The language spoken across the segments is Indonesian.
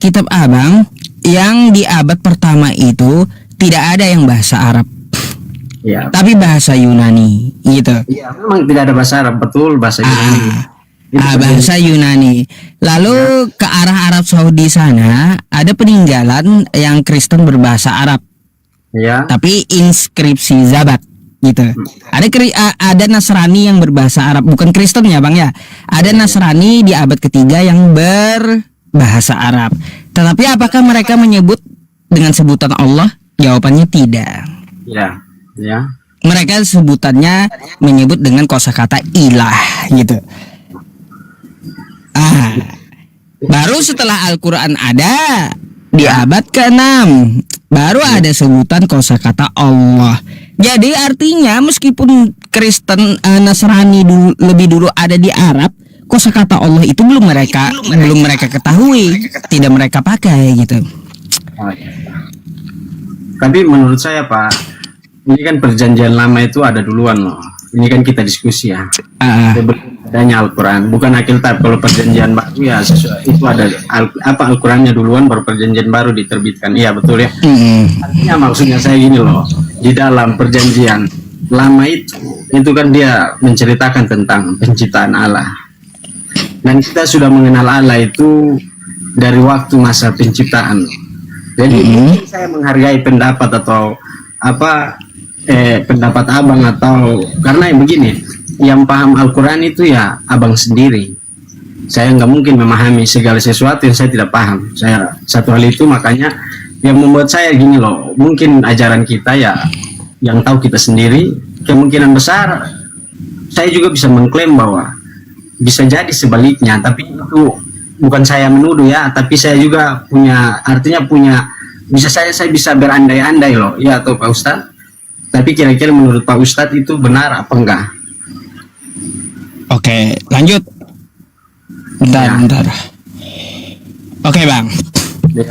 kitab Abang yang di abad pertama itu tidak ada yang bahasa Arab, Ya. tapi bahasa Yunani gitu. Iya, memang tidak ada bahasa Arab, betul, bahasa Yunani. Bahasa Yunani. Lalu ke arah Arab Saudi sana ada peninggalan yang Kristen berbahasa Arab, Ya. tapi inskripsi Zabat gitu. Ada Nasrani yang berbahasa Arab, bukan Kristen ya Bang ya. Ada Nasrani di abad ketiga yang berbahasa Arab. Tetapi apakah mereka menyebut dengan sebutan Allah? Jawabannya tidak. Ya. Ya. Mereka sebutannya menyebut dengan kosakata ilah gitu. Baru setelah Al-Quran ada di abad ke-6 baru ada sebutan kosakata Allah. Jadi artinya meskipun Kristen Nasrani lebih dulu ada di Arab, kosakata Allah itu belum mereka ketahui, tidak mereka pakai gitu. Oh, ya. Tapi menurut saya Pak, ini kan perjanjian lama itu ada duluan loh. Ini kan kita diskusi ya. Adanya Al-Quran, bukan Alkitab. Kalau perjanjian baru ya itu ada Al-Qurannya duluan, baru perjanjian baru diterbitkan. Iya betul ya. Artinya maksudnya saya gini loh, di dalam perjanjian lama itu kan dia menceritakan tentang penciptaan Allah. Dan kita sudah mengenal Allah itu dari waktu masa penciptaan. Jadi mungkin saya menghargai pendapat atau pendapat abang, atau karena yang begini, yang paham Al-Quran itu ya abang sendiri. Saya nggak mungkin memahami segala sesuatu yang saya tidak paham. Saya satu hal itu, makanya yang membuat saya gini loh, mungkin ajaran kita ya yang tahu kita sendiri. Kemungkinan besar saya juga bisa mengklaim bahwa bisa jadi sebaliknya, tapi itu bukan saya menuduh ya, tapi saya juga saya bisa berandai-andai loh ya, atau Pak Ustadz. Tapi kira-kira menurut Pak Ustadz itu benar apa enggak? Oke, lanjut. Bentar. Oke Bang. Ya.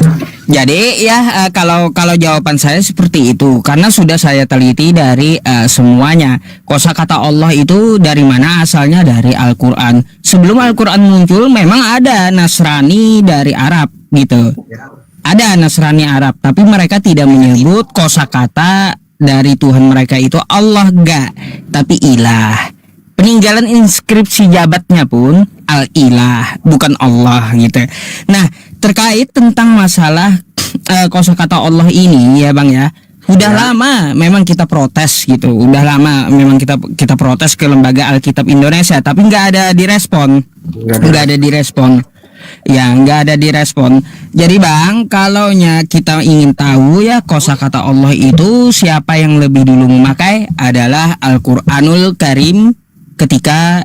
Jadi ya kalau jawaban saya seperti itu, karena sudah saya teliti dari semuanya. Kosakata Allah itu dari mana asalnya? Dari Al-Quran. Sebelum Al-Quran muncul memang ada Nasrani dari Arab gitu. Ada Nasrani Arab, tapi mereka tidak menyebut kosakata dari Tuhan mereka itu Allah, enggak, tapi ilah. Peninggalan inskripsi jabatnya pun al-ilah, bukan Allah gitu. Nah, terkait tentang masalah kosakata Allah ini ya Bang ya, udah lama memang kita protes gitu. Udah lama memang kita protes ke Lembaga Alkitab Indonesia, tapi nggak ada direspon. Ya, nggak ada direspon. Jadi Bang, kalaunya kita ingin tahu ya kosakata Allah itu siapa yang lebih dulu memakai, adalah Al-Quranul Karim ketika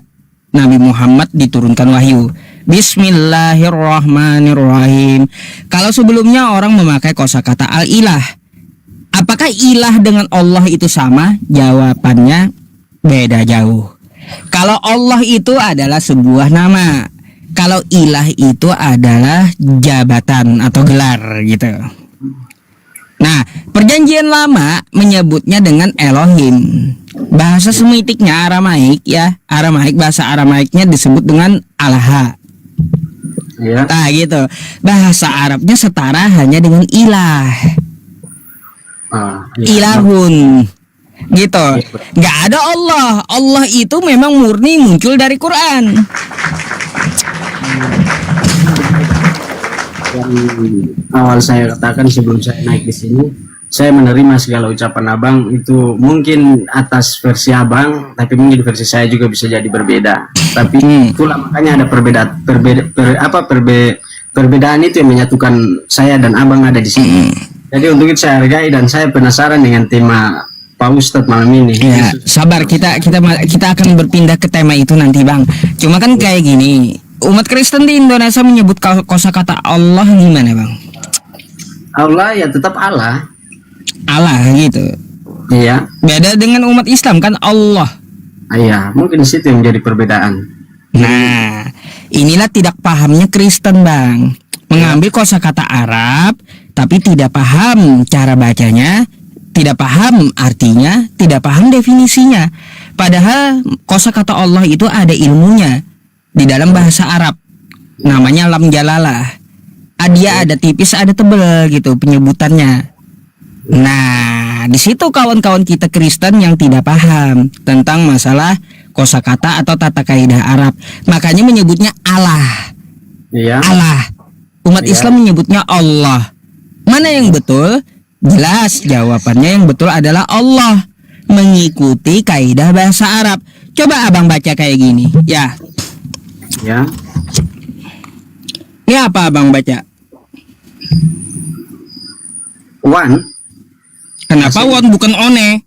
Nabi Muhammad diturunkan wahyu. Bismillahirrahmanirrahim. Kalau sebelumnya orang memakai kosakata al-ilah, apakah ilah dengan Allah itu sama? Jawabannya beda jauh. Kalau Allah itu adalah sebuah nama, kalau ilah itu adalah jabatan atau gelar gitu. Nah, perjanjian lama menyebutnya dengan Elohim. Bahasa Semitiknya Aramaik ya, bahasa Aramaiknya disebut dengan Allah. Ya. Nah gitu. Bahasa Arabnya setara hanya dengan ilah. Ilahun. Gitu. Nggak ada Allah. Allah itu memang murni muncul dari Quran. Yang awal saya katakan sebelum saya naik di sini, saya menerima segala ucapan abang itu mungkin atas versi abang, tapi mungkin versi saya juga bisa jadi berbeda. Tapi itulah makanya ada perbedaan itu yang menyatukan saya dan abang ada di sini. Jadi untuk itu saya hargai, dan saya penasaran dengan tema Pak Ustadz malam ini. Ya, sabar, kita akan berpindah ke tema itu nanti Bang. Cuma kan kayak gini, umat Kristen di Indonesia menyebut kosakata Allah gimana Bang? Allah ya tetap Allah. Allah gitu. Iya. Beda dengan umat Islam kan Allah. Iya, mungkin di situ yang menjadi perbedaan. Nah, inilah tidak pahamnya Kristen Bang. Mengambil kosakata Arab tapi tidak paham cara bacanya, tidak paham artinya, tidak paham definisinya. Padahal kosakata Allah itu ada ilmunya di dalam bahasa Arab. Namanya lam jalalah. Dia ada tipis, ada tebel gitu penyebutannya. Nah, di situ kawan-kawan kita Kristen yang tidak paham tentang masalah kosakata atau tata kaidah Arab. Makanya menyebutnya Allah. Iya. Allah. Umat Islam menyebutnya Allah. Mana yang betul? Jelas jawabannya yang betul adalah Allah, mengikuti kaidah bahasa Arab. Coba abang baca kayak gini, ya. Ya. Ini apa abang baca? One. Kenapa one bukan one?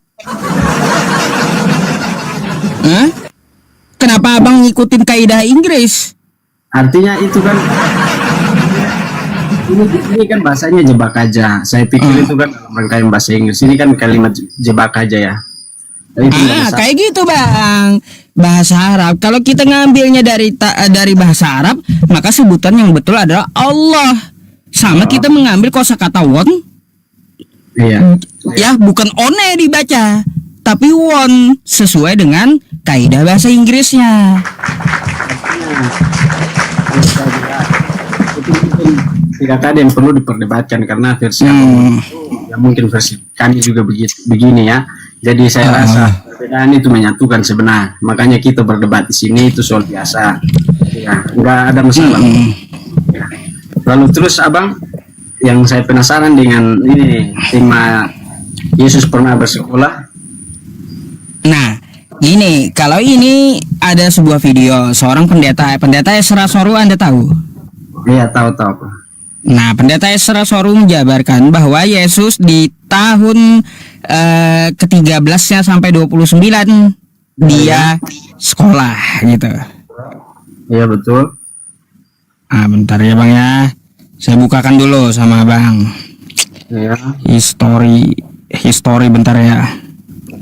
Hah? Kenapa abang ngikutin kaidah Inggris? Artinya itu kan ini kan bahasanya jebak aja. Saya pikir itu kan rangkaian bahasa Inggris. Ini kan kalimat jebak aja ya. Kayak gitu bang. Bahasa Arab. Kalau kita ngambilnya dari bahasa Arab, maka sebutan yang betul adalah Allah. Sama kita mengambil kosakata one. Iya. Ya bukan one dibaca, tapi one sesuai dengan kaidah bahasa Inggrisnya. Itu mungkin tidak ada yang perlu diperdebatkan karena versi ya mungkin versi kami juga begini ya. Jadi saya rasa perbedaan itu menyatukan sebenarnya. Makanya kita berdebat di sini itu soal biasa. Ya, nggak ada masalah. Ya. Lalu terus abang, yang saya penasaran dengan ini tema Yesus pernah bersekolah. Nah, gini, kalau ini ada sebuah video seorang pendeta Esra Soru, Anda tahu? Iya, tahu. Nah, pendeta Esra Soru menjabarkan bahwa Yesus di tahun ke-13-nya sampai 29 dia sekolah gitu. Iya, betul. Bentar ya bang ya, saya bukakan dulu sama bang. Iya. History bentar ya.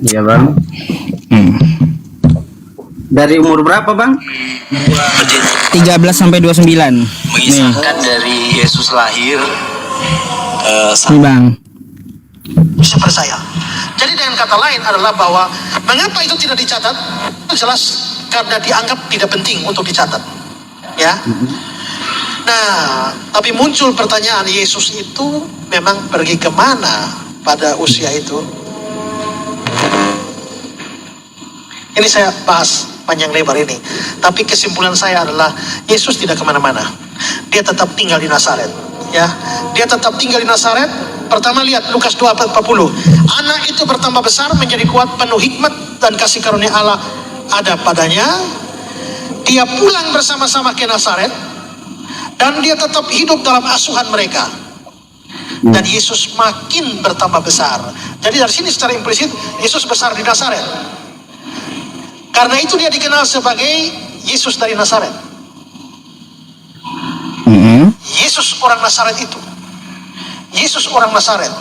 Iya bang. Dari umur berapa bang? 13 sampai 29. Mengisahkan dari Yesus lahir Nih bang. Bisa percaya. Jadi dengan kata lain adalah bahwa mengapa itu tidak dicatat? Itu jelas karena dianggap tidak penting untuk dicatat. Ya. Nah, tapi muncul pertanyaan, Yesus itu memang pergi kemana pada usia itu? Ini saya bahas panjang lebar ini. Tapi kesimpulan saya adalah Yesus tidak kemana-mana. Dia tetap tinggal di Nazaret. Ya, dia tetap tinggal di Nazaret. Pertama lihat Lukas 2:40. Anak itu bertambah besar, menjadi kuat, penuh hikmat dan kasih karunia Allah ada padanya. Dia pulang bersama-sama ke Nazaret. Dan dia tetap hidup dalam asuhan mereka. Dan Yesus makin bertambah besar. Jadi dari sini secara implisit Yesus besar di Nazaret. Karena itu dia dikenal sebagai Yesus dari Nazaret. Yesus orang Nazaret itu. Yesus orang Nazaret.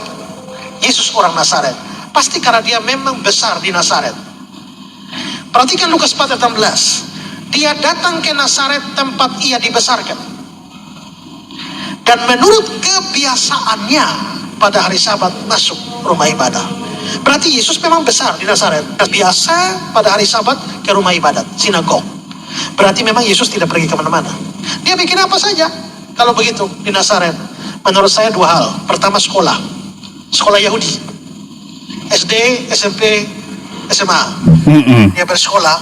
Yesus orang Nazaret. Pasti karena dia memang besar di Nazaret. Perhatikan Lukas 4:16. Dia datang ke Nazaret tempat ia dibesarkan. Dan menurut kebiasaannya pada hari Sabat masuk rumah ibadah. Berarti Yesus memang besar di Nazaret. Biasa pada hari Sabat ke rumah ibadat, sinagog. Berarti memang Yesus tidak pergi kemana-mana. Dia bikin apa saja kalau begitu di Nazaret. Menurut saya dua hal. Pertama sekolah. Sekolah Yahudi. SD, SMP, SMA. Dia bersekolah.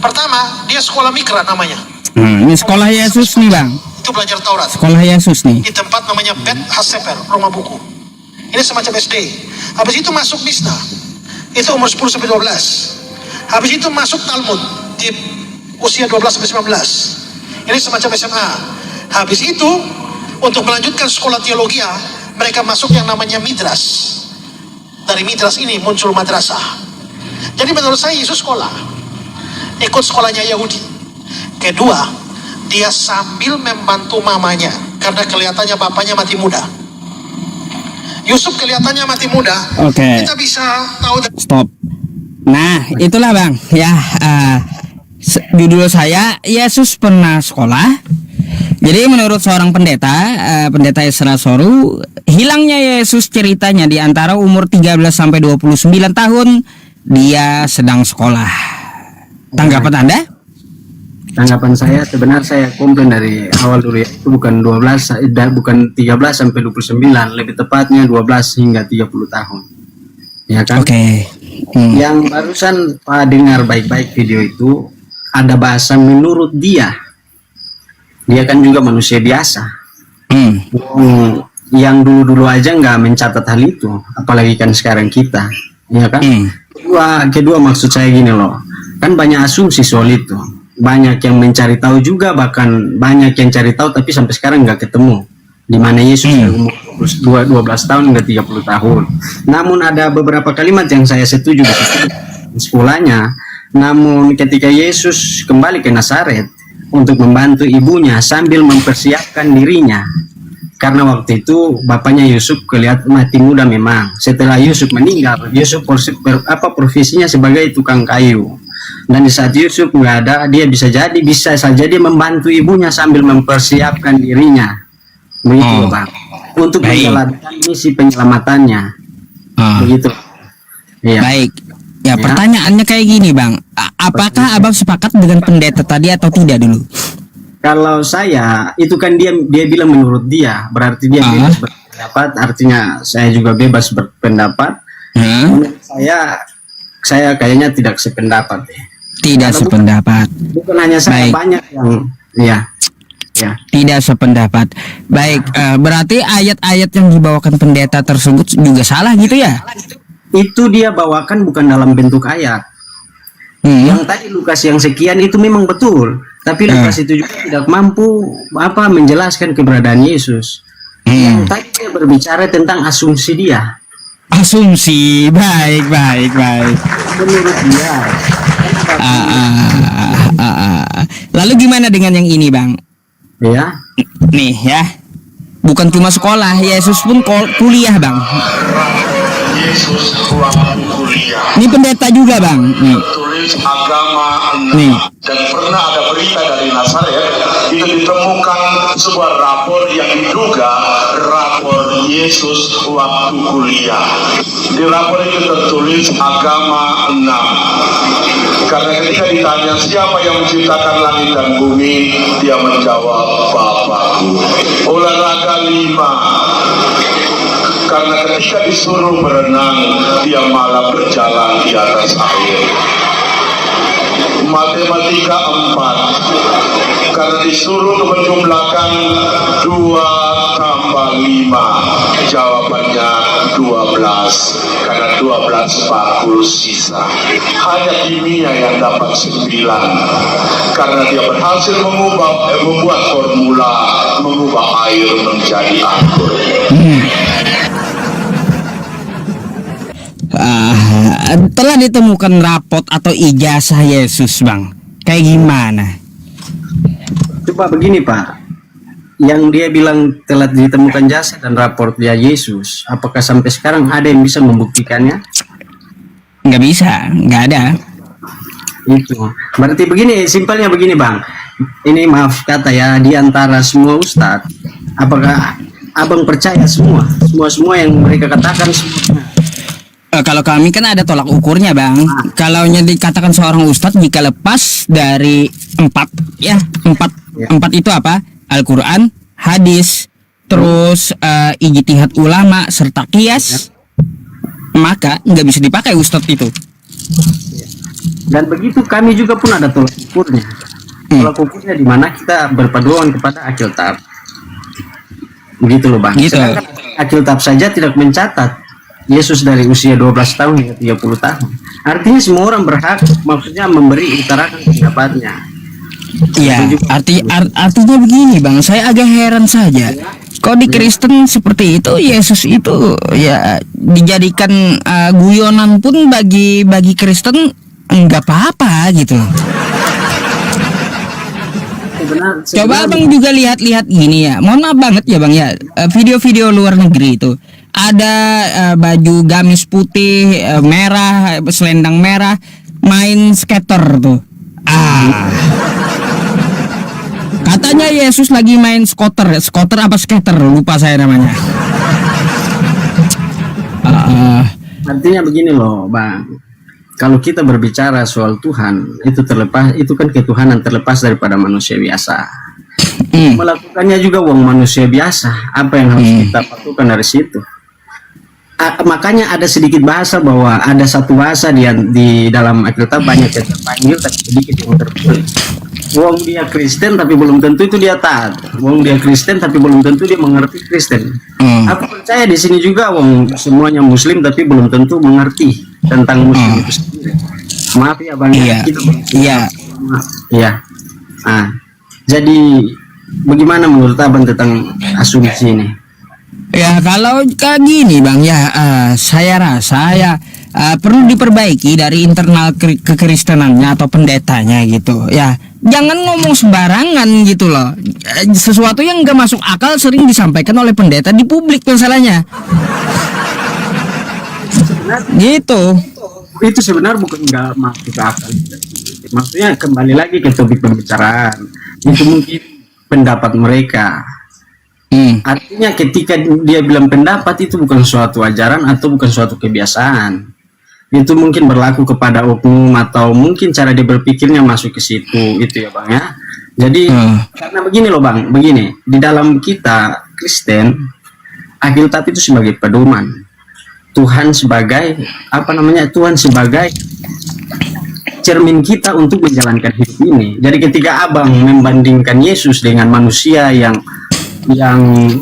Pertama dia sekolah Mikra namanya. Ini sekolah Yesus nih bang. Itu belajar Taurat. Sekolah Yesus nih. Di tempat namanya Bet Haseper, rumah buku. Ini semacam SD. Habis itu masuk Misna. Itu umur 10 sampai 12. Habis itu masuk Talmud di usia 12 sampai 19. Ini semacam SMA. Habis itu untuk melanjutkan sekolah teologi, mereka masuk yang namanya Midras. Dari Midras ini muncul madrasah. Jadi menurut saya Yesus sekolah. Ikut sekolahnya Yahudi. Kedua, dia sambil membantu mamanya karena kelihatannya bapaknya mati muda. Yusuf kelihatannya mati muda. Oke. Kita bisa tahu. Stop. Nah, itulah bang. Ya, judul saya Yesus pernah sekolah. Jadi menurut seorang pendeta, pendeta Esra Soru, hilangnya Yesus ceritanya di antara umur 13 sampai 29 tahun dia sedang sekolah. Tanggapan Anda? tanggapan saya sebenarnya saya komplain dari awal dulu ya, itu bukan 12 bukan 13 sampai 29, lebih tepatnya 12 hingga 30 tahun. Ya kan? Oke. Yang barusan Pak dengar baik-baik video itu ada bahasa menurut dia. Dia kan juga manusia biasa. Yang dulu-dulu aja nggak mencatat hal itu, apalagi kan sekarang kita, ya kan? Kedua maksud saya gini loh, kan banyak asumsi soal itu, banyak yang mencari tahu juga, bahkan banyak yang cari tahu tapi sampai sekarang nggak ketemu di mana Yesus umur 12 tahun hingga 30 tahun. Namun ada beberapa kalimat yang saya setuju di sekolahnya. Namun ketika Yesus kembali ke Nazaret untuk membantu ibunya sambil mempersiapkan dirinya, karena waktu itu bapaknya Yusuf kelihatan mati muda memang. Setelah Yusuf meninggal, Yusuf profesinya sebagai tukang kayu. Dan di saat Yusuf nggak ada, dia bisa saja dia membantu ibunya sambil mempersiapkan dirinya. Begitu Bang. Untuk menjalankan misi penyelamatannya. Begitu. Iya. Baik. Ya, pertanyaannya kayak gini Bang. Apakah Abang sepakat dengan pendeta tadi atau tidak dulu? Kalau saya, itu kan dia bilang menurut dia, berarti dia bebas berpendapat, artinya saya juga bebas berpendapat. Menurut saya kayaknya tidak sependapat. Tidak sependapat. Bukan hanya saya, banyak yang tidak sependapat. Baik, berarti ayat-ayat yang dibawakan pendeta tersebut juga salah gitu ya? Itu dia bawakan bukan dalam bentuk ayat. Yang tadi Lukas yang sekian itu memang betul, tapi Lukas itu juga tidak mampu menjelaskan keberadaan Yesus. Yang tadi dia berbicara tentang asumsi dia. Asumsi, baik. Menurut dia. Lalu gimana dengan yang ini Bang? Ya. Nih ya, bukan cuma sekolah, Yesus pun kuliah Bang. Yesus waktu kuliah. Ini pendeta juga Bang. Nih. Tulis agama Nih. Dan pernah ada berita dari Nazaret itu ditemukan sebuah rapor yang diduga rapor Yesus waktu kuliah. Di rapor itu tertulis agama 6. Karena ketika ditanya siapa yang menciptakan langit dan bumi, dia menjawab Bapakku. Olahraga 5. Karena ketika disuruh berenang, dia malah berjalan di atas air. Matematika 4. Karena disuruh menjumlahkan 2 tambah 5, jawabannya 12. Karena 12 bakul sisa. Hanya kimia yang dapat 9. Karena dia berhasil membuat formula mengubah air menjadi anggur. Telah ditemukan rapot atau ijazah Yesus Bang, kayak gimana? Coba begini Pak, yang dia bilang telah ditemukan jasa dan raport dia Yesus, apakah sampai sekarang ada yang bisa membuktikannya? Nggak bisa, nggak ada. Itu berarti begini, simpelnya begini Bang, ini maaf kata ya, di antara semua ustadz, apakah Abang percaya semua yang mereka katakan semua? Kalau kami kan ada tolak ukurnya Bang. Kalau yang dikatakan seorang ustadz jika lepas dari 4 itu apa? Al-Quran, hadis, terus ijtihad ulama serta qiyas, maka nggak bisa dipakai ustadz itu. Dan begitu kami juga pun ada tolak ukurnya. Tolak ukurnya di mana kita berpedoman kepada Alkitab. Begitu loh Bang. Gitu. Sedangkan Alkitab saja tidak mencatat Yesus dari usia 12 tahun hingga 30 tahun. Artinya semua orang berhak, maksudnya memberi utarakan pendapatnya. Iya, artinya begini Bang, saya agak heran saja. Kok di Kristen seperti itu, Yesus itu ya dijadikan guyonan pun bagi Kristen nggak apa-apa gitu. Coba Abang juga lihat gini ya. Mohon maaf banget ya Bang ya. Video-video luar negeri itu ada baju gamis putih, merah, selendang merah, main skater tuh. Katanya Yesus lagi main skuter apa skater, lupa saya namanya. Artinya begini loh Bang. kalau kita berbicara soal Tuhan, itu terlepas, itu kan ketuhanan terlepas daripada manusia biasa. Melakukannya juga wong manusia biasa. Apa yang harus kita patukan dari situ? Makanya ada sedikit bahasa bahwa ada satu bahasa di dalam Alkitab banyak yang terpanggil tapi sedikit yang tertulis. Wong dia Kristen tapi belum tentu itu dia taat. Wong dia Kristen tapi belum tentu dia mengerti Kristen. Aku percaya di sini juga wong semuanya Muslim tapi belum tentu mengerti tentang Muslim itu sendiri. Maaf ya Bang. Iya. Jadi bagaimana menurut Abang tentang asumsi ini? Ya kalau kayak gini Bang ya, saya rasa ya perlu diperbaiki dari internal kekristenannya atau pendetanya gitu ya. Jangan ngomong sembarangan gitu loh. Sesuatu yang gak masuk akal sering disampaikan oleh pendeta di publik masalahnya. Gitu. Itu sebenarnya bukan nggak masuk akal. Maksudnya kembali lagi ke topik pembicaraan. Itu mungkin pendapat mereka. Artinya ketika dia bilang pendapat itu bukan suatu ajaran atau bukan suatu kebiasaan. Itu mungkin berlaku kepada oknum atau mungkin cara dia berpikirnya masuk ke situ, itu ya Bang ya. Jadi karena begini loh Bang, begini di dalam kita Kristen, Alkitab itu sebagai pedoman, Tuhan sebagai Tuhan sebagai cermin kita untuk menjalankan hidup ini. Jadi ketika Abang membandingkan Yesus dengan manusia yang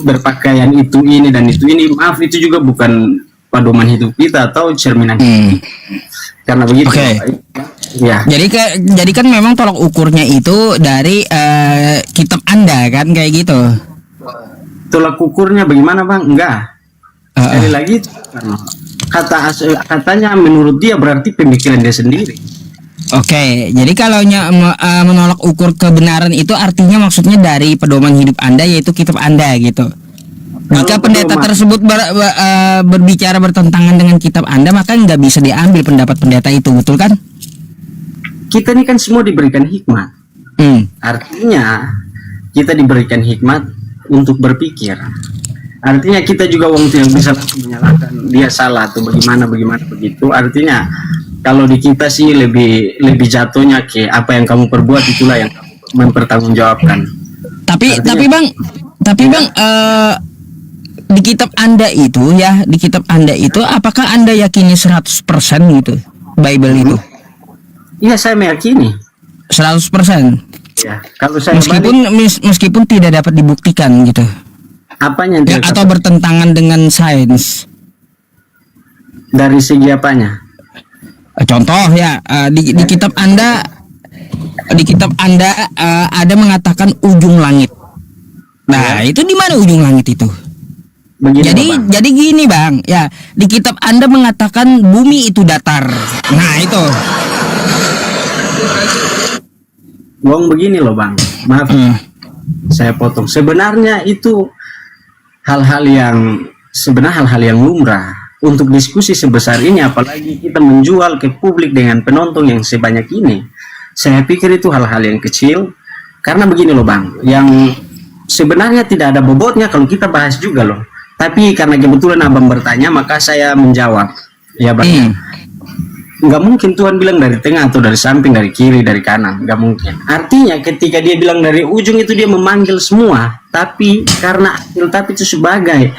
berpakaian itu ini dan itu ini, maaf itu juga bukan pedoman hidup kita atau cerminan hidup. Karena begitu. Ya. Jadi kan memang tolak ukurnya itu dari kitab Anda kan kayak gitu. Tolak ukurnya bagaimana Bang? Enggak. Sekali lagi katanya menurut dia berarti pemikiran dia sendiri. Oke, jadi kalau menolak ukur kebenaran itu artinya maksudnya dari pedoman hidup Anda yaitu kitab Anda gitu. Jika pendeta tersebut berbicara bertentangan dengan kitab Anda, maka nggak bisa diambil pendapat pendeta itu, betul kan? Kita ini kan semua diberikan hikmat. Artinya kita diberikan hikmat untuk berpikir. Artinya kita juga waktu yang bisa langsung menyalahkan dia salah atau bagaimana begitu. Artinya kalau di kita sih lebih jatuhnya ke apa yang kamu perbuat itulah yang kamu mempertanggungjawabkan. Tapi Bang, di kitab Anda itu apakah Anda yakini 100% gitu Bible itu? Iya, saya meyakini 100%. Ya, kalau saya meskipun tidak dapat dibuktikan gitu. Apanya ya, atau bertentangan dengan sains? Dari segi apanya? Contoh ya, di kitab Anda ada mengatakan ujung langit. Nah, itu di mana ujung langit itu? Begini, jadi gini Bang, ya di kitab Anda mengatakan bumi itu datar. Nah itu. Begini loh Bang, maaf, saya potong. Sebenarnya itu hal-hal yang lumrah untuk diskusi sebesar ini, apalagi kita menjual ke publik dengan penonton yang sebanyak ini. Saya pikir itu hal-hal yang kecil, karena begini loh Bang, yang sebenarnya tidak ada bobotnya kalau kita bahas juga loh. Tapi karena kebetulan Abang bertanya, maka saya menjawab. Ya Bang, nggak mungkin Tuhan bilang dari tengah atau dari samping, dari kiri, dari kanan, nggak mungkin. Artinya ketika dia bilang dari ujung itu dia memanggil semua, tapi karena Alkitab itu sebagai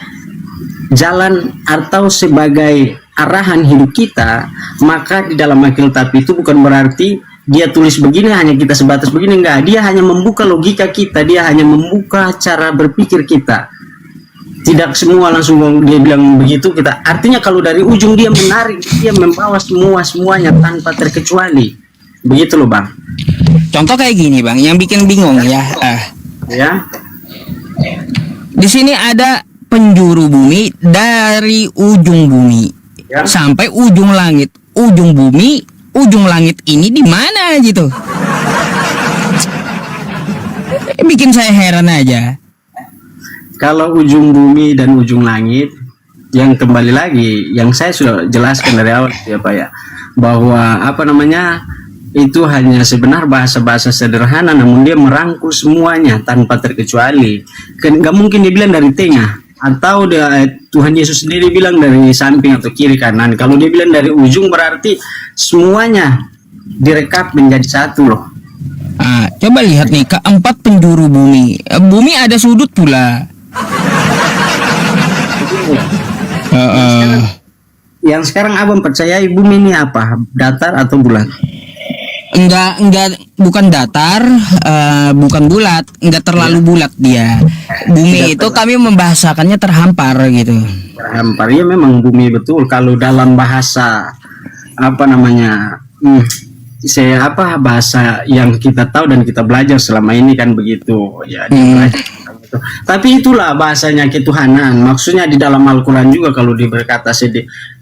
jalan atau sebagai arahan hidup kita, maka di dalam Alkitab itu bukan berarti dia tulis begini hanya kita sebatas begini, enggak. Dia hanya membuka logika kita, dia hanya membuka cara berpikir kita. Tidak semua langsung dia bilang begitu kita. Artinya kalau dari ujung dia menarik, dia membawa semuanya tanpa terkecuali. Begitu loh Bang. Contoh kayak gini Bang, yang bikin bingung ya. Ya. Di sini ada penjuru bumi dari ujung bumi sampai ujung langit. Ujung bumi, ujung langit ini di mana gitu? Bikin saya heran aja. Kalau ujung bumi dan ujung langit, yang kembali lagi, yang saya sudah jelaskan dari awal ya Pak ya, bahwa itu hanya sebenarnya bahasa-bahasa sederhana, namun dia merangkul semuanya tanpa terkecuali. Nggak mungkin dia bilang dari tengah. atau Tuhan Yesus sendiri bilang dari samping atau kiri kanan. Kalau dia bilang dari ujung berarti semuanya direkap menjadi satu loh. Coba lihat nih, keempat penjuru bumi. Bumi ada sudut pula. Yang sekarang abang percayai bumi ini apa? Datar atau bulat? Enggak, bukan datar, bukan bulat, enggak terlalu bulat dia. Bumi itu kami membahasakannya terhampar gitu. Terhampar, ya memang bumi betul. Kalau dalam bahasa apa namanya, bahasa yang kita tahu dan kita belajar selama ini kan begitu ya. Tapi itulah bahasanya ketuhanan. Maksudnya di dalam Al-Quran juga kalau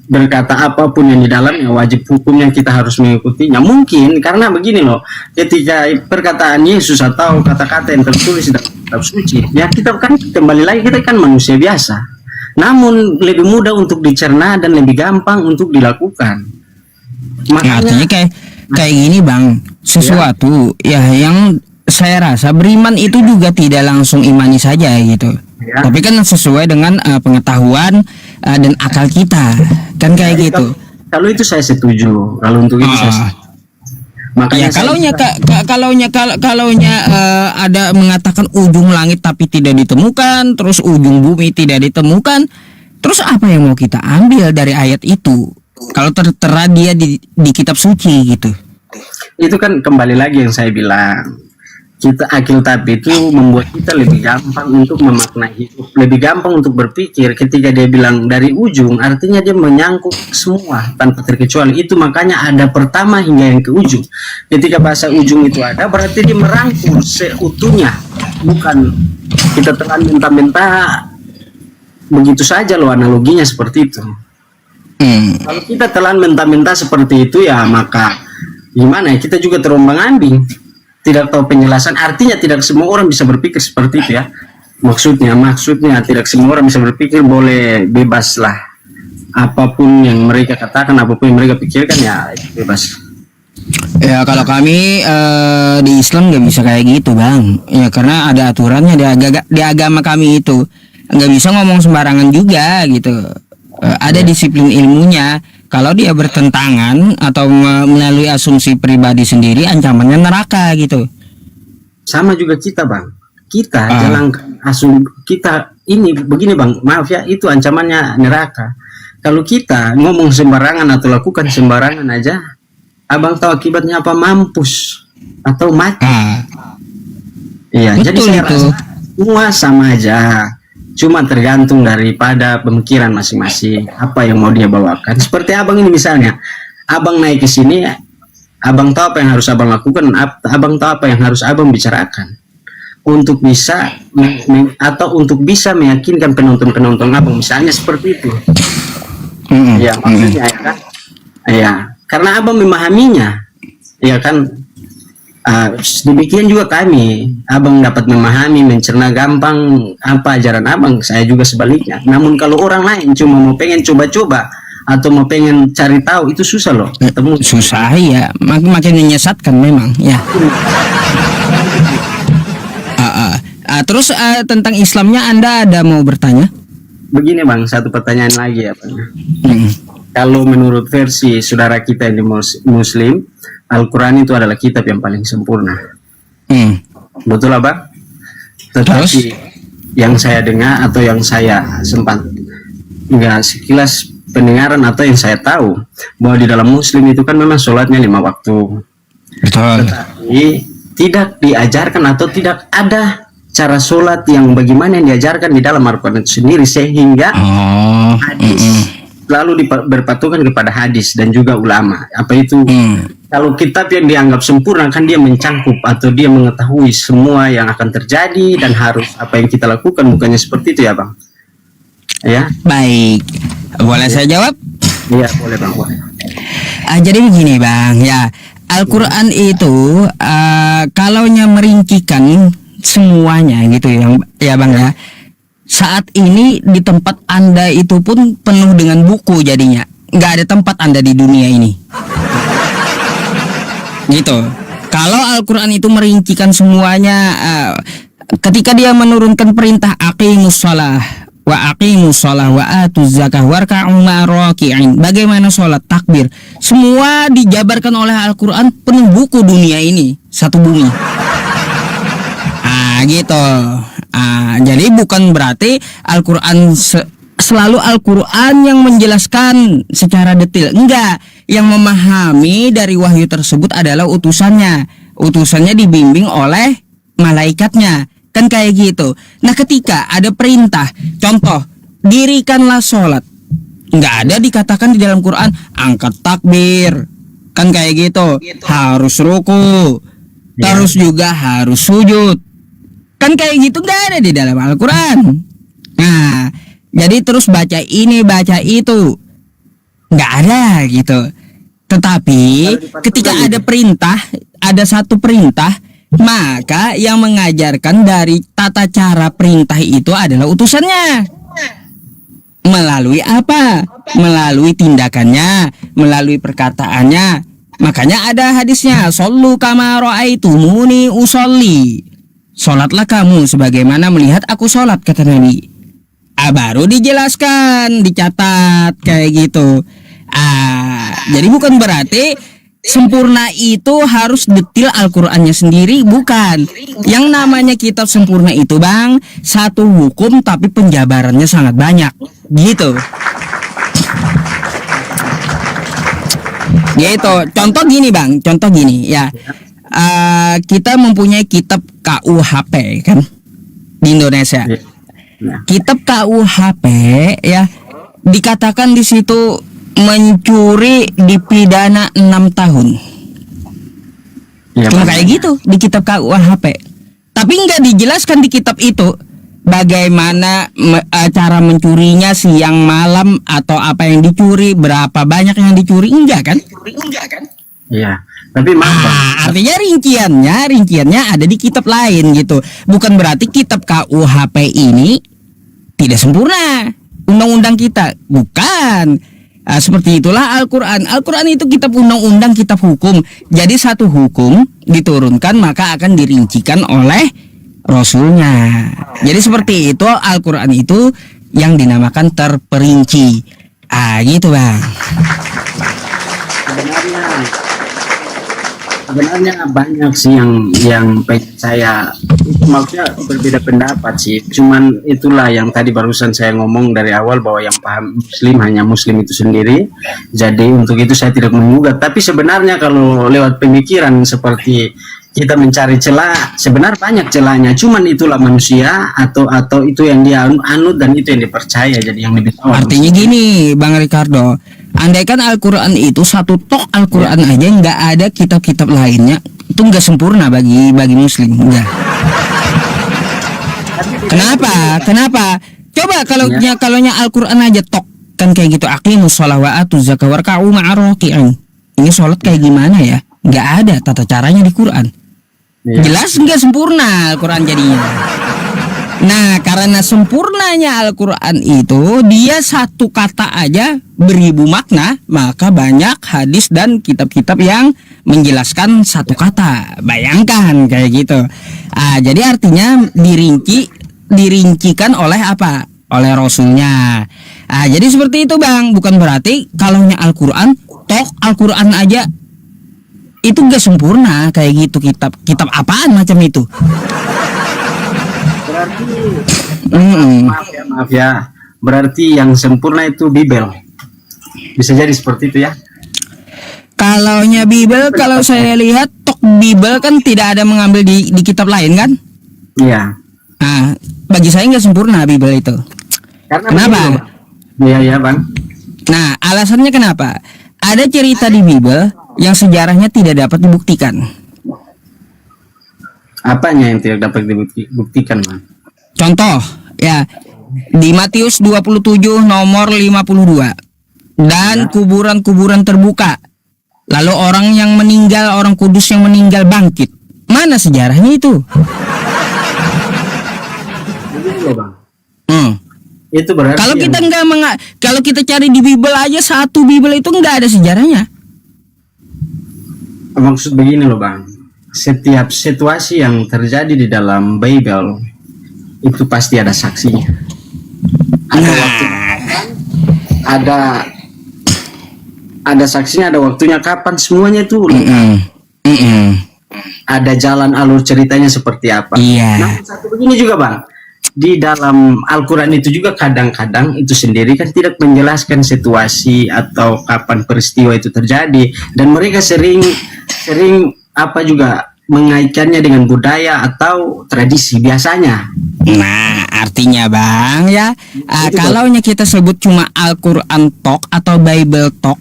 berkata apapun yang di dalamnya wajib hukumnya kita harus mengikutinya. Mungkin karena begini loh, ketika perkataan Yesus atau kata-kata yang tertulis dalam kitab suci, ya kita kan kembali lagi kita kan manusia biasa. Namun lebih mudah untuk dicerna dan lebih gampang untuk dilakukan. Makanya artinya kayak gini Bang, sesuatu ya yang saya rasa beriman itu juga tidak langsung imani saja gitu. Ya. Tapi kan sesuai dengan pengetahuan dan akal kita kan kayak gitu. Kalau itu saya setuju. Kalau untuk itu saya setuju. Makanya kalaunya ada mengatakan ujung langit tapi tidak ditemukan, terus ujung bumi tidak ditemukan, terus apa yang mau kita ambil dari ayat itu? Kalau tertera dia di kitab suci gitu. Itu kan kembali lagi yang saya bilang. Alkitab itu membuat kita lebih gampang untuk memaknai hidup, lebih gampang untuk berpikir. Ketika dia bilang dari ujung, artinya dia menyangkut semua tanpa terkecuali. Itu makanya ada pertama hingga yang ke ujung. Ketika bahasa ujung itu ada, berarti dia merangkum seutuhnya. Bukan kita telan mentah-mentah begitu saja loh, analoginya seperti itu. Kalau kita telan mentah-mentah seperti itu ya maka gimana ya, kita juga terombang-ambing. Tidak tahu penjelasan, artinya tidak semua orang bisa berpikir seperti itu ya. Maksudnya tidak semua orang bisa berpikir, boleh bebas lah. Apapun yang mereka katakan, apapun yang mereka pikirkan ya bebas. Ya kalau kami di Islam nggak bisa kayak gitu Bang. Ya karena ada aturannya di agama kami itu. Nggak bisa ngomong sembarangan juga gitu. Ada disiplin ilmunya. Kalau dia bertentangan atau melalui asumsi pribadi sendiri, ancamannya neraka gitu. Sama juga kita Bang. Kita jalankan kita ini begini Bang. Maaf ya, itu ancamannya neraka. Kalau kita ngomong sembarangan atau lakukan sembarangan aja, abang tahu akibatnya apa? Mampus atau mati. Iya, jadi saya rasa semua sama aja. Cuma tergantung daripada pemikiran masing-masing, apa yang mau dia bawakan. Seperti abang ini misalnya, abang naik ke sini, abang tahu apa yang harus abang lakukan, abang tahu apa yang harus abang bicarakan untuk bisa atau untuk bisa meyakinkan penonton-penonton abang, misalnya seperti itu. Ya maksudnya ya kan, ya karena abang memahaminya, ya kan. Demikian juga kami, abang dapat memahami, mencerna gampang apa ajaran abang, saya juga sebaliknya. Namun kalau orang lain cuma mau pengen coba-coba atau mau pengen cari tahu, itu susah loh ketemu. Susah ya, makin menyesatkan memang ya. Terus tentang Islamnya Anda ada mau bertanya? Begini Bang, satu pertanyaan lagi ya Bang. Kalau menurut versi saudara kita yang Muslim, Al-Quran itu adalah kitab yang paling sempurna. Betul lah Bang? Tetapi yang saya dengar atau yang saya sempat enggak sekilas pendengaran atau yang saya tahu, bahwa di dalam Muslim itu kan memang sholatnya 5 waktu. Betul. Tetapi tidak diajarkan atau tidak ada cara sholat yang bagaimana yang diajarkan di dalam Al-Quran itu sendiri, sehingga hadis lalu berpatokan kepada hadis dan juga ulama. Apa itu? Kalau kitab yang dianggap sempurna kan dia mencangkup atau dia mengetahui semua yang akan terjadi dan harus apa yang kita lakukan, bukannya seperti itu ya Bang? Ya. Baik. Boleh saya jawab? Iya, boleh Bang. Boleh. Jadi begini Bang, ya Al-Quran itu kalaunya merincikan semuanya gitu ya Bang ya. Saat ini di tempat Anda itu pun penuh dengan buku jadinya. Nggak ada tempat Anda di dunia ini. Gitu. Kalau Al-Quran itu merincikan semuanya, ketika dia menurunkan perintah aqimus shalah wa aqimus shalah wa atuz zakah warka'u ma'ar-raki'in. Bagaimana sholat, takbir, semua dijabarkan oleh Al-Qur'an penuh buku dunia ini, satu bumi. Gitu. Jadi bukan berarti Al-Qur'an selalu Al-Qur'an yang menjelaskan secara detail. Enggak, yang memahami dari wahyu tersebut adalah utusannya. Utusannya dibimbing oleh malaikatnya. Kan kayak gitu. Nah, ketika ada perintah, contoh, dirikanlah sholat, nggak ada dikatakan di dalam Quran angkat takbir. Kan kayak gitu. Harus ruku. Terus juga harus sujud. Kan kayak gitu nggak ada di dalam Al-Quran. Nah, jadi terus baca ini, baca itu, nggak ada gitu. Tetapi ketika ada perintah, ada satu perintah, maka yang mengajarkan dari tata cara perintah itu adalah utusannya. Melalui apa? Melalui tindakannya, melalui perkataannya. Makanya ada hadisnya, shollu kama ra'aitumuni usolli. Sholatlah kamu sebagaimana melihat aku sholat, kata Nabi. Baru dijelaskan, dicatat kayak gitu. Jadi bukan berarti sempurna itu harus detail Al-Qur'annya sendiri, bukan. Yang namanya kitab sempurna itu, Bang, satu hukum tapi penjabarannya sangat banyak, gitu. Gitu. Contoh gini, Bang, contoh gini ya. Kita mempunyai kitab KUHP kan di Indonesia. Kitab KUHP ya, dikatakan di situ mencuri dipidana 6 tahun. Cuma kayak gitu di kitab KUHP. Tapi nggak dijelaskan di kitab itu bagaimana cara mencurinya, siang malam atau apa yang dicuri, berapa banyak yang dicuri, enggak kan? Iya. Tapi artinya rinciannya ada di kitab lain gitu. Bukan berarti kitab KUHP ini tidak sempurna undang-undang kita, bukan. Seperti itulah Al-Quran. Al-Quran itu kitab undang-undang, kitab hukum. Jadi satu hukum diturunkan maka akan dirincikan oleh Rasulnya. Jadi seperti itu Al-Quran itu yang dinamakan terperinci. Gitu, Bang. Sebenarnya banyak sih yang saya maksudnya berbeda pendapat sih. Cuman itulah yang tadi barusan saya ngomong dari awal bahwa yang paham Muslim hanya Muslim itu sendiri. Jadi untuk itu saya tidak mengugat. Tapi sebenarnya kalau lewat pemikiran seperti kita mencari celah, sebenarnya banyak celahnya. Cuman itulah manusia atau itu yang dia anut dan itu yang dipercaya. Jadi yang lebih tahu. Artinya gini, Bang Ricardo. Andaikan Al-Quran itu satu tok Al-Quran aja, nggak ada kitab-kitab lainnya, itu nggak sempurna bagi Muslim, enggak. Kenapa? Coba kalaunya Al-Quran aja tok kan kayak gitu, aqimus shalah wa atuz zakah warka'u ma'ar-raki'in. Ini sholat kayak gimana ya? Nggak ada tata caranya di Quran. Jelas nggak sempurna Al-Quran jadinya. Nah, karena sempurnanya Al-Quran itu, dia satu kata aja beribu makna, maka banyak hadis dan kitab-kitab yang menjelaskan satu kata. Bayangkan kayak gitu. Jadi artinya dirincikan oleh apa? Oleh Rasulnya. Jadi seperti itu, Bang. Bukan berarti kalaunya Al-Quran, tok Al-Quran aja itu gak sempurna kayak gitu. Kitab apaan macam itu? Maaf ya, berarti yang sempurna itu Bible. Bisa jadi seperti itu ya. Kalaunya Bible, kalau saya lihat tok Bible kan tidak ada mengambil di kitab lain kan? Iya. Bagi saya nggak sempurna Bible itu. Kenapa? Iya Bang. Nah, alasannya kenapa? Ada cerita di Bible yang sejarahnya tidak dapat dibuktikan. Apanya yang tidak dapat dibuktikan, Bang? Contoh, ya, di Matius 27 nomor 52. Dan kuburan-kuburan terbuka. Lalu orang yang meninggal, orang kudus yang meninggal bangkit. Mana sejarahnya itu? Itu berarti kalau kita kalau kita cari di Bible aja, satu Bible itu nggak ada sejarahnya. Maksud begini loh, Bang. Setiap situasi yang terjadi di dalam Bible itu pasti ada saksinya. Ada waktu, ada saksinya, ada waktunya kapan, semuanya itu ada jalan alur ceritanya seperti apa. Iya. Nah, satu begini juga Bang, di dalam Al-Quran itu juga kadang-kadang itu sendiri kan tidak menjelaskan situasi atau kapan peristiwa itu terjadi, dan mereka sering apa juga mengaitkannya dengan budaya atau tradisi biasanya. Nah, artinya Bang ya, kalau kita sebut cuma Al-Quran Talk atau Bible Talk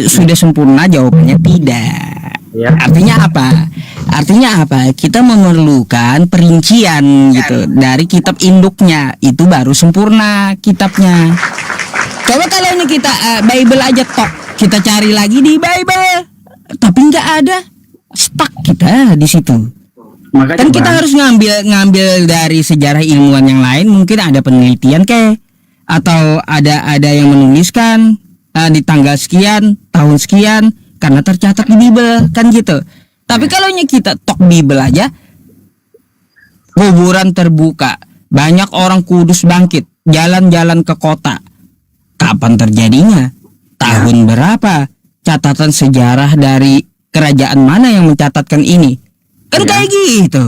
sudah sempurna, jawabannya tidak. Ya. Artinya apa? Artinya apa? Kita memerlukan perincian gitu dari kitab induknya, itu baru sempurna kitabnya. Coba kalau ini kita Bible aja Talk, kita cari lagi di Bible, tapi nggak ada, stuck kita di situ. Makanya Kan kita Bang, harus ngambil dari sejarah ilmuwan yang lain, mungkin ada penelitian atau ada yang menuliskan di tanggal sekian, tahun sekian, karena tercatat di Bible kan gitu. Tapi kalau kita tok Bible aja, kuburan terbuka, banyak orang kudus bangkit, jalan-jalan ke kota. Kapan terjadinya? Tahun berapa? Catatan sejarah dari kerajaan mana yang mencatatkan ini? Kan kayak gitu.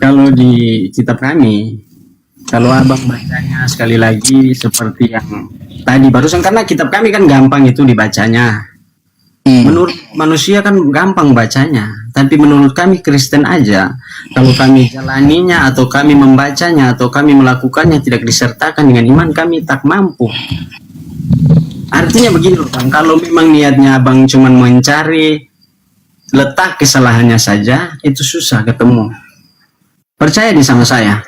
kalau di kitab kami, kalau abang bacanya sekali lagi seperti yang tadi barusan, karena kitab kami kan gampang itu dibacanya. Menurut manusia kan gampang bacanya, tapi menurut kami Kristen aja, kalau kami jalaninya atau kami membacanya atau kami melakukannya tidak disertakan dengan iman, kami tak mampu. Artinya begini loh Bang, kalau memang niatnya abang cuma mencari letak kesalahannya saja, itu susah ketemu. Percaya di sama saya.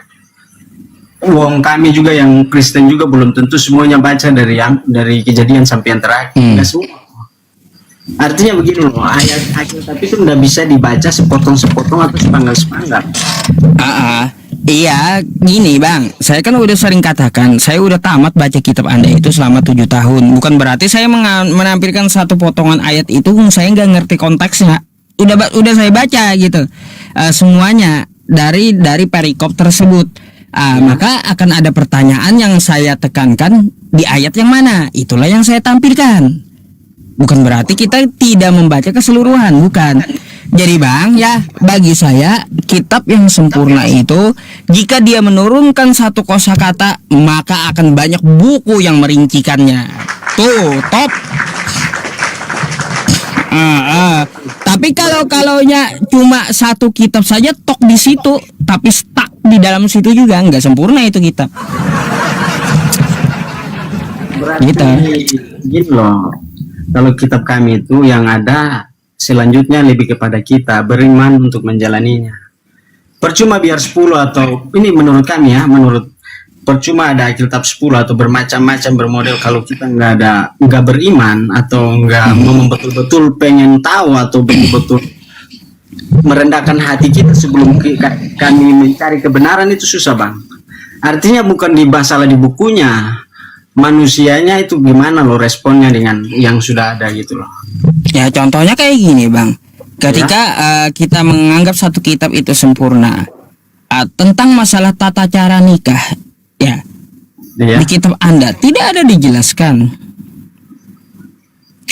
Wong kami juga yang Kristen juga belum tentu semuanya baca dari Kejadian sampai yang terakhir. Nggak semua. Artinya begini loh, ayat tapi itu nggak bisa dibaca sepotong-sepotong atau sepanggal-sepanggal. Iya, gini Bang, saya kan udah sering katakan, saya udah tamat baca kitab Anda itu selama 7 tahun. Bukan berarti saya menampilkan satu potongan ayat itu saya nggak ngerti konteksnya. Udah saya baca gitu, semuanya dari perikop tersebut. Maka akan ada pertanyaan yang saya tekankan di ayat yang mana, itulah yang saya tampilkan. Bukan berarti kita tidak membaca keseluruhan, bukan. Jadi Bang ya, bagi saya kitab yang sempurna itu jika dia menurunkan satu kosakata, maka akan banyak buku yang merincikannya. Tuh, top. Tapi kalaunya cuma satu kitab saja tok di situ, tapi stuck di dalam situ juga nggak sempurna itu kitab. Berarti Gitu. gini loh, kalau kitab kami itu yang ada selanjutnya lebih kepada kita beriman untuk menjalaninya. Percuma biar 10 atau ini menurut kami ya, percuma ada Alkitab 10 atau bermacam-macam bermodel kalau kita nggak beriman atau nggak betul-betul pengen tahu atau betul-betul merendahkan hati kita sebelum kami mencari kebenaran, itu susah Bang. Artinya bukan masalah di bukunya, manusianya itu gimana loh responnya dengan yang sudah ada gitu loh. Ya contohnya kayak gini Bang, ketika kita menganggap satu kitab itu sempurna, tentang masalah tata cara nikah ya, di kitab Anda tidak ada dijelaskan,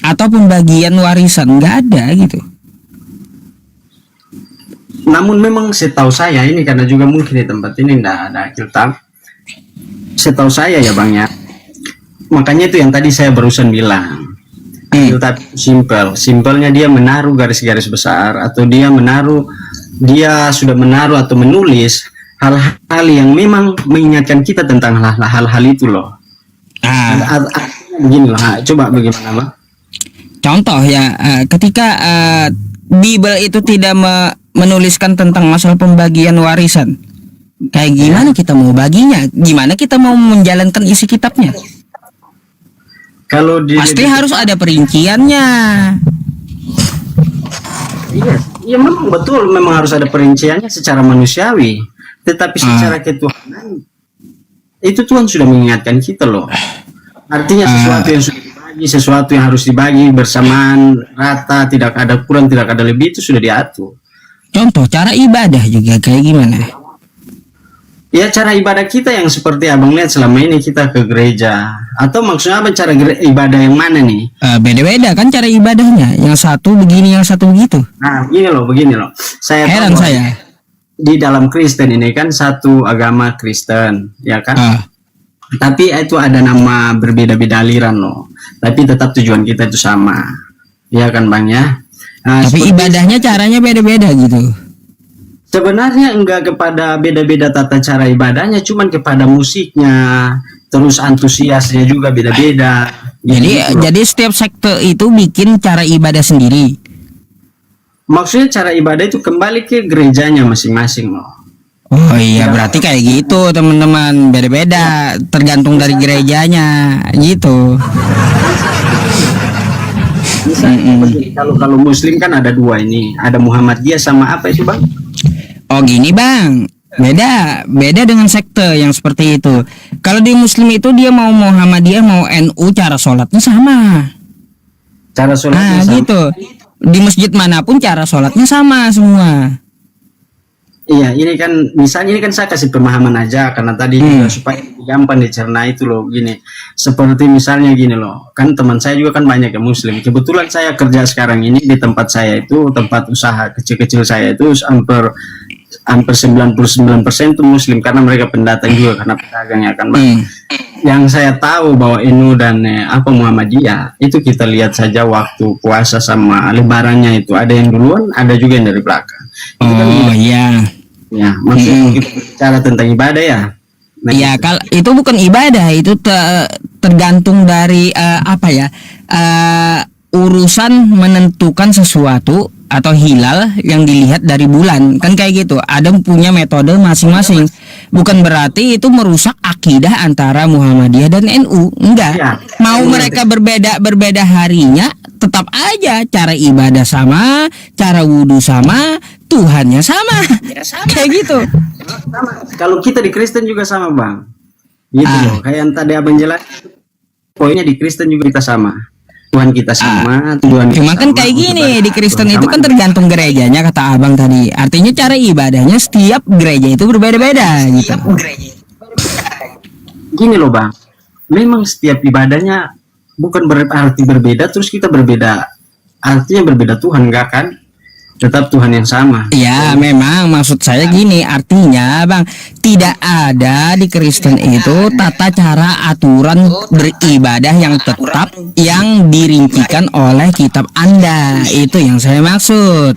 ataupun bagian warisan nggak ada gitu. Namun memang setahu saya ini, karena juga mungkin di tempat ini tidak ada Alkitab, setahu saya ya Bang ya, makanya itu yang tadi saya barusan bilang, Alkitab simpelnya dia menaruh garis-garis besar, atau dia sudah menaruh atau menulis hal-hal yang memang mengingatkan kita tentang hal-hal itu loh. Begini loh, coba bagaimana Bang? Contoh ya, ketika Bible itu tidak menuliskan tentang masalah pembagian warisan, kayak gimana kita mau baginya? Gimana kita mau menjalankan isi kitabnya? Kalau pasti harus ada perinciannya. Iya memang betul, memang harus ada perinciannya secara manusiawi. Tetapi secara ketuhanan itu Tuhan sudah mengingatkan kita loh. Artinya sesuatu yang sudah dibagi, sesuatu yang harus dibagi bersamaan, rata, tidak ada kurang, tidak ada lebih, itu sudah diatur. Contoh cara ibadah juga kayak gimana? Ya cara ibadah kita yang seperti abang lihat selama ini kita ke gereja, atau maksudnya apa cara ibadah yang mana nih? Beda-beda kan cara ibadahnya. Yang satu begini, yang satu begitu. Nah begini loh. Saya Heran tahu saya. di dalam Kristen ini kan satu agama Kristen, ya kan? Tapi itu ada nama berbeda-beda aliran loh. Tapi tetap tujuan kita itu sama, ya kan bang ya? Nah, tapi ibadahnya caranya beda-beda gitu. Sebenarnya enggak kepada beda-beda tata cara ibadahnya, cuman kepada musiknya, terus antusiasnya juga beda-beda. Jadi setiap sekte itu bikin cara ibadah sendiri. Maksudnya cara ibadah itu kembali ke gerejanya masing-masing loh. Oh iya, berarti kayak gitu teman-teman, beda-beda tergantung dari gerejanya gitu. Kalau Muslim kan ada dua ini, ada Muhammadiyah sama apa itu bang? Oh gini bang, beda dengan sekte yang seperti itu. Kalau di Muslim itu dia mau Muhammadiyah mau NU cara sholatnya sama. Cara sholatnya sama. Gitu. Di masjid manapun cara sholatnya sama semua. Iya, ini kan misalnya ini kan saya kasih pemahaman aja karena tadi juga supaya gampang dicerna itu loh gini. Seperti misalnya gini loh, kan teman saya juga kan banyak yang Muslim. Kebetulan saya kerja sekarang ini di tempat saya itu tempat usaha kecil-kecil saya itu hampir 99% itu Muslim karena mereka pendatang juga karena pedagang ya kan bang. Yang saya tahu bahwa NU dan Muhammadiyah itu kita lihat saja waktu puasa sama lebarannya itu ada yang duluan, ada juga yang dari belakang. Itu kan iya. Ya, maksudnya kita bicara tentang ibadah ya. Nah, ya kalau itu bukan ibadah, itu tergantung dari urusan menentukan sesuatu atau hilal yang dilihat dari bulan kan kayak gitu. Ada punya metode masing-masing. Bukan berarti itu merusak akidah antara Muhammadiyah dan NU. Enggak. Ya. Mau mereka berbeda harinya, tetap aja cara ibadah sama, cara wudhu sama, Tuhannya sama. Kayak gitu. Kalau kita di Kristen juga sama bang. Gitu loh. Kayak yang tadi abang jelas. Poinnya di Kristen juga kita sama. Tuhan kita sama, Tuhan kita cuma kan sama, kayak gini di Kristen itu kan sama. tergantung gerejanya kata abang tadi. Artinya cara ibadahnya setiap gereja itu berbeda-beda gitu. Gini loh bang, memang setiap ibadahnya bukan berarti berbeda terus kita berbeda, artinya berbeda Tuhan enggak kan? Tetap Tuhan yang sama. Ya memang maksud saya gini, artinya bang tidak ada di Kristen itu tata cara aturan beribadah yang tetap yang dirincikan oleh kitab Anda. Itu yang saya maksud.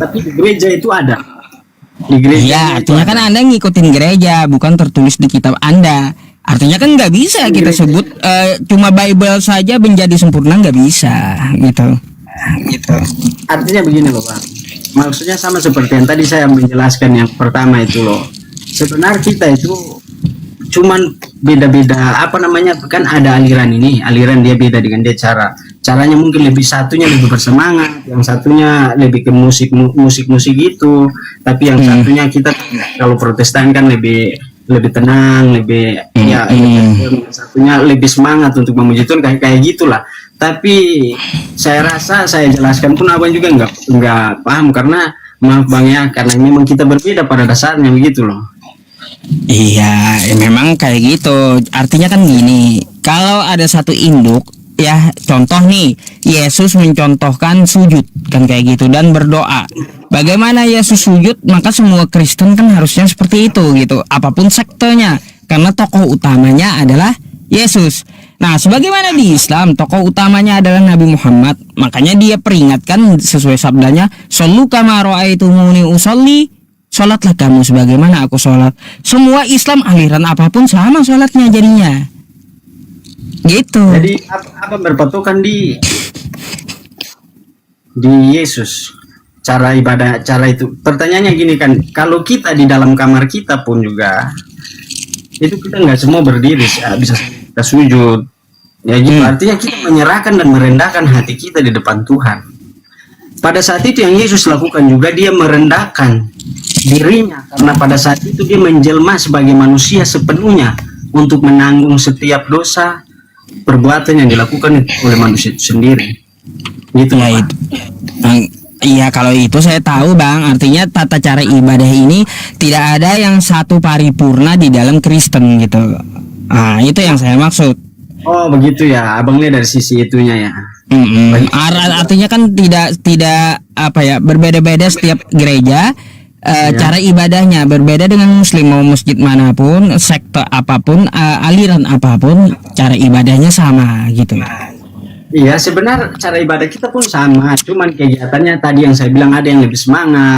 Tapi di gereja itu ada. Di gereja. Ya artinya kan Anda ngikutin gereja, bukan tertulis di kitab Anda. Artinya kan nggak bisa kita sebut cuma Bible saja menjadi sempurna, nggak bisa gitu. Artinya begini loh Pak. Maksudnya sama seperti yang tadi saya menjelaskan yang pertama itu loh. Sebenarnya kita itu cuman beda-beda kan ada aliran ini, aliran dia beda dengan dia caranya mungkin satunya lebih bersemangat, yang satunya lebih ke musik gitu. Tapi yang satunya kita kalau Protestan kan lebih tenang, satunya lebih semangat untuk memuji Tuhan kayak gitulah. Tapi saya rasa saya jelaskan pun abang juga nggak paham karena maaf bang ya, karena memang kita berbeda pada dasarnya begitu loh. Iya, memang kayak gitu. Artinya kan gini, kalau ada satu induk ya, contoh nih, Yesus mencontohkan sujud kan kayak gitu dan berdoa. Bagaimana Yesus sujud, maka semua Kristen kan harusnya seperti itu gitu. Apapun sektenya, karena tokoh utamanya adalah Yesus. Nah, sebagaimana di Islam tokoh utamanya adalah Nabi Muhammad, makanya dia peringatkan sesuai sabdanya, "Shollu kama ra'aitumuni usolli." Sholatlah kamu sebagaimana aku sholat. Semua Islam aliran apapun sama sholatnya jadinya. Gitu. Jadi apa berpatokan di Yesus cara ibadah, cara itu. Pertanyaannya gini kan, kalau kita di dalam kamar kita pun juga itu kita nggak semua berdiri bisa kita sujud ya gitu. Artinya kita menyerahkan dan merendahkan hati kita di depan Tuhan. Pada saat itu yang Yesus lakukan juga, dia merendahkan dirinya karena pada saat itu dia menjelma sebagai manusia sepenuhnya untuk menanggung setiap dosa perbuatan yang dilakukan oleh manusia itu sendiri. Gitu ya, Pak. itu. Iya, kalau itu saya tahu Bang. Artinya tata cara ibadah ini tidak ada yang satu paripurna di dalam Kristen gitu. Ah, itu yang saya maksud. Oh begitu ya, abang lihat dari sisi itunya ya. Artinya kan tidak apa ya, berbeda-beda setiap gereja. Cara ibadahnya berbeda dengan Muslim, mau masjid manapun, sekte apapun, aliran apapun, cara ibadahnya sama gitu. Iya, sebenarnya cara ibadah kita pun sama, cuman kegiatannya tadi yang saya bilang ada yang lebih semangat.